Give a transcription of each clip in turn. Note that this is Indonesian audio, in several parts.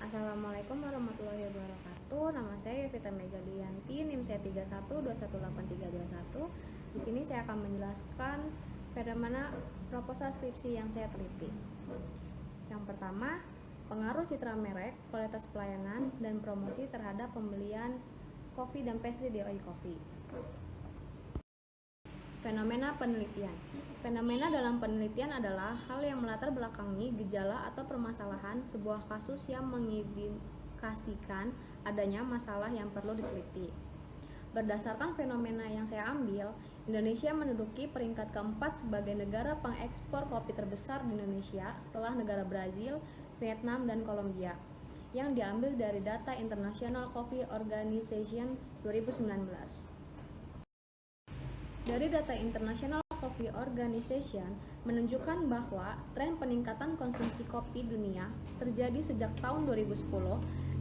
Assalamualaikum warahmatullahi wabarakatuh. Nama saya Yovita Megalianti, NIM saya 31211831. Di sini saya akan menjelaskan fenomena proposal skripsi yang saya teliti. Yang pertama, pengaruh citra merek, kualitas pelayanan, dan promosi terhadap pembelian kopi dan pastry di OI Coffee. Fenomena penelitian. Fenomena dalam penelitian adalah hal yang melatar belakangi gejala atau permasalahan sebuah kasus yang mengindikasikan adanya masalah yang perlu diteliti. Berdasarkan fenomena yang saya ambil, Indonesia menduduki peringkat keempat sebagai negara pengekspor kopi terbesar di Indonesia setelah negara Brazil, Vietnam, dan Kolombia, yang diambil dari data International Coffee Organization 2019. Dari data International Coffee Organization menunjukkan bahwa tren peningkatan konsumsi kopi dunia terjadi sejak tahun 2010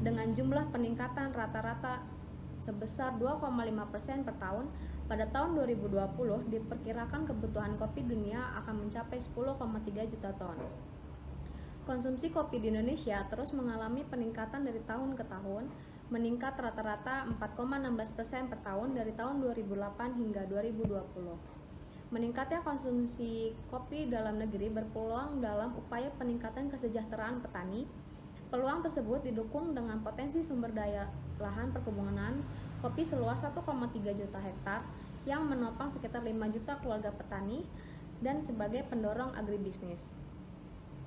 dengan jumlah peningkatan rata-rata sebesar 2,5% per tahun. Pada tahun 2020 diperkirakan kebutuhan kopi dunia akan mencapai 10,3 juta ton. Konsumsi kopi di Indonesia terus mengalami peningkatan dari tahun ke tahun, meningkat rata-rata 4,16% per tahun dari tahun 2008 hingga 2020. Meningkatnya konsumsi kopi dalam negeri berpeluang dalam upaya peningkatan kesejahteraan petani. Peluang tersebut didukung dengan potensi sumber daya lahan perkebunan kopi seluas 1,3 juta hektar yang menopang sekitar 5 juta keluarga petani dan sebagai pendorong agribisnis.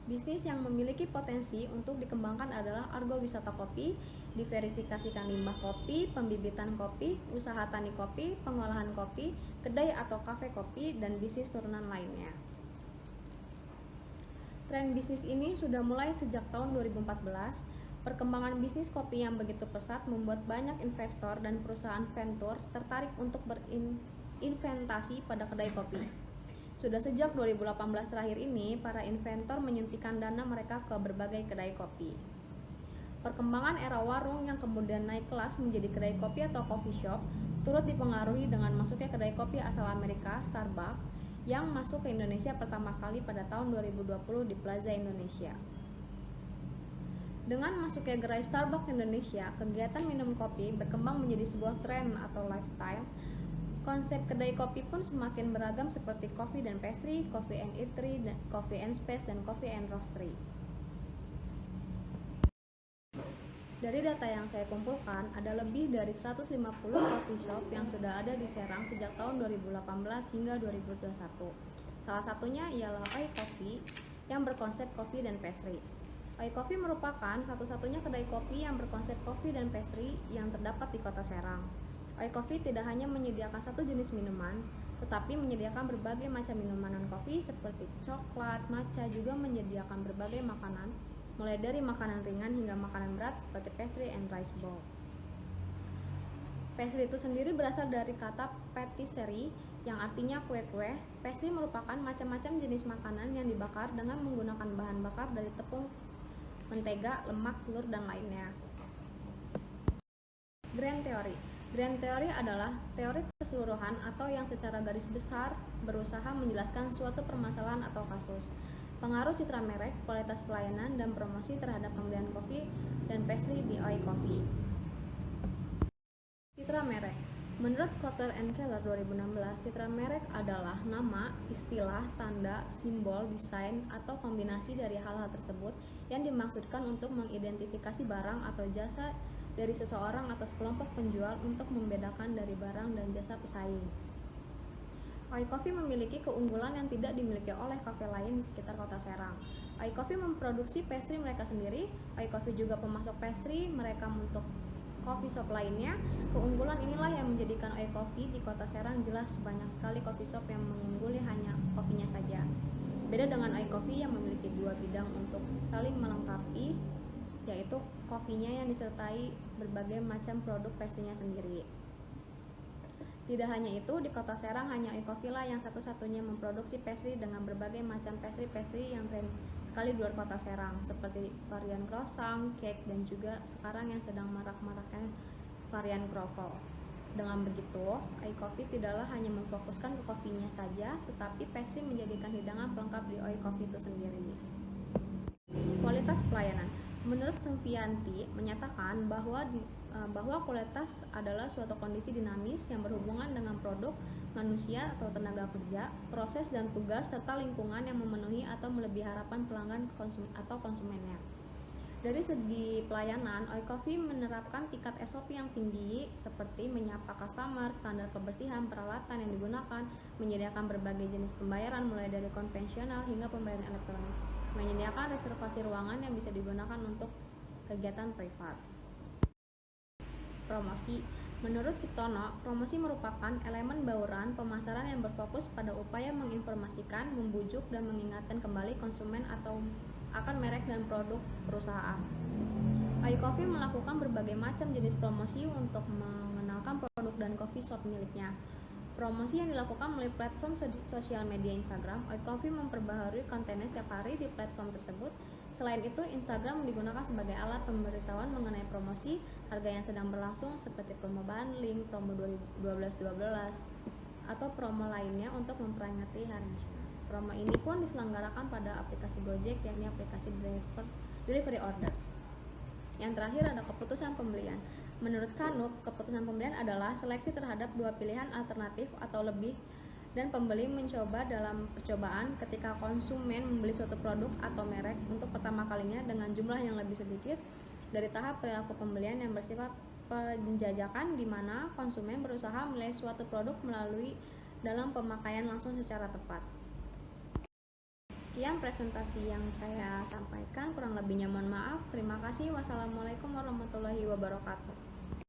Bisnis yang memiliki potensi untuk dikembangkan adalah agrowisata kopi, diverifikasikan limbah kopi, pembibitan kopi, usaha tani kopi, pengolahan kopi, kedai atau kafe kopi, dan bisnis turunan lainnya. Tren bisnis ini sudah mulai sejak tahun 2014. Perkembangan bisnis kopi yang begitu pesat membuat banyak investor dan perusahaan venture tertarik untuk berinvestasi pada kedai kopi. Sudah sejak 2018 terakhir ini, para inventor menyuntikkan dana mereka ke berbagai kedai kopi. Perkembangan era warung yang kemudian naik kelas menjadi kedai kopi atau coffee shop turut dipengaruhi dengan masuknya kedai kopi asal Amerika, Starbucks, yang masuk ke Indonesia pertama kali pada tahun 2020 di Plaza Indonesia. Dengan masuknya gerai Starbucks ke Indonesia, kegiatan minum kopi berkembang menjadi sebuah tren atau lifestyle. Konsep kedai kopi pun semakin beragam seperti coffee dan pastry, coffee and eatery, coffee and space, dan coffee and roastery. Dari data yang saya kumpulkan, ada lebih dari 150 coffee shop yang sudah ada di Serang sejak tahun 2018 hingga 2021. Salah satunya ialah OI Coffee yang berkonsep coffee dan pastry. OI Coffee merupakan satu-satunya kedai kopi yang berkonsep coffee dan pastry yang terdapat di Kota Serang. OI Coffee tidak hanya menyediakan satu jenis minuman, tetapi menyediakan berbagai macam minuman non-kopi seperti coklat, matcha, juga menyediakan berbagai makanan, mulai dari makanan ringan hingga makanan berat seperti pastry and rice bowl. Pastry itu sendiri berasal dari kata patisserie yang artinya kue-kue. Pastry merupakan macam-macam jenis makanan yang dibakar dengan menggunakan bahan bakar dari tepung, mentega, lemak, telur, dan lainnya. Grand Theory. Grand Theory adalah teori keseluruhan atau yang secara garis besar berusaha menjelaskan suatu permasalahan atau kasus. Pengaruh citra merek, kualitas pelayanan, dan promosi terhadap pembelian kopi dan pastry di OI Coffee. Citra merek. Menurut Kotler and Keller 2016, citra merek adalah nama, istilah, tanda, simbol, desain, atau kombinasi dari hal-hal tersebut yang dimaksudkan untuk mengidentifikasi barang atau jasa dari seseorang atau sekelompok penjual untuk membedakan dari barang dan jasa pesaing. OI Coffee memiliki keunggulan yang tidak dimiliki oleh kafe lain di sekitar Kota Serang. OI Coffee memproduksi pastry mereka sendiri. OI Coffee juga pemasok pastry mereka untuk coffee shop lainnya. Keunggulan inilah yang menjadikan OI Coffee di Kota Serang jelas banyak sekali coffee shop yang mengungguli hanya kopinya saja. Beda dengan OI Coffee yang memiliki dua bidang untuk saling melengkapi, yaitu kopinya yang disertai berbagai macam produk pastry-nya sendiri. Tidak hanya itu, di Kota Serang hanya OI Coffee lah yang satu-satunya memproduksi pastry dengan berbagai macam pastry yang tren sekali di luar Kota Serang, seperti varian croissant, cake, dan juga sekarang yang sedang marak-maraknya varian croffle. Dengan begitu, OI Coffee tidaklah hanya memfokuskan ke kopinya saja, tetapi pastry menjadikan hidangan pelengkap di OI Coffee itu sendiri. Kualitas pelayanan. Menurut Sufianti menyatakan bahwa kualitas adalah suatu kondisi dinamis yang berhubungan dengan produk, manusia atau tenaga kerja, proses dan tugas serta lingkungan yang memenuhi atau melebihi harapan pelanggan atau konsumennya. Dari segi pelayanan, Oi Coffee menerapkan tingkat SOP yang tinggi seperti menyapa customer, standar kebersihan, peralatan yang digunakan, menyediakan berbagai jenis pembayaran mulai dari konvensional hingga pembayaran elektronik, menyediakan reservasi ruangan yang bisa digunakan untuk kegiatan privat. Promosi. Menurut Ciptono, promosi merupakan elemen bauran pemasaran yang berfokus pada upaya menginformasikan, membujuk, dan mengingatkan kembali konsumen atau akan merek dan produk perusahaan. Oi Coffee melakukan berbagai macam jenis promosi untuk mengenalkan produk dan coffee shop miliknya. Promosi yang dilakukan melalui platform sosial media Instagram. Oi Coffee memperbaharui kontennya setiap hari di platform tersebut. Selain itu, Instagram digunakan sebagai alat pemberitahuan mengenai promosi, harga yang sedang berlangsung seperti promo bundling, promo 12-12, atau promo lainnya untuk memperingati hari nasional. Promo ini pun diselenggarakan pada aplikasi Gojek, yakni aplikasi delivery order. Yang terakhir ada keputusan pembelian. Menurut Kanup, keputusan pembelian adalah seleksi terhadap dua pilihan alternatif atau lebih, dan pembeli mencoba dalam percobaan ketika konsumen membeli suatu produk atau merek untuk pertama kalinya dengan jumlah yang lebih sedikit dari tahap perilaku pembelian yang bersifat penjajakan, di mana konsumen berusaha menilai suatu produk melalui dalam pemakaian langsung secara tepat. Sekian presentasi yang saya sampaikan, kurang lebihnya mohon maaf. Terima kasih. Wassalamualaikum warahmatullahi wabarakatuh.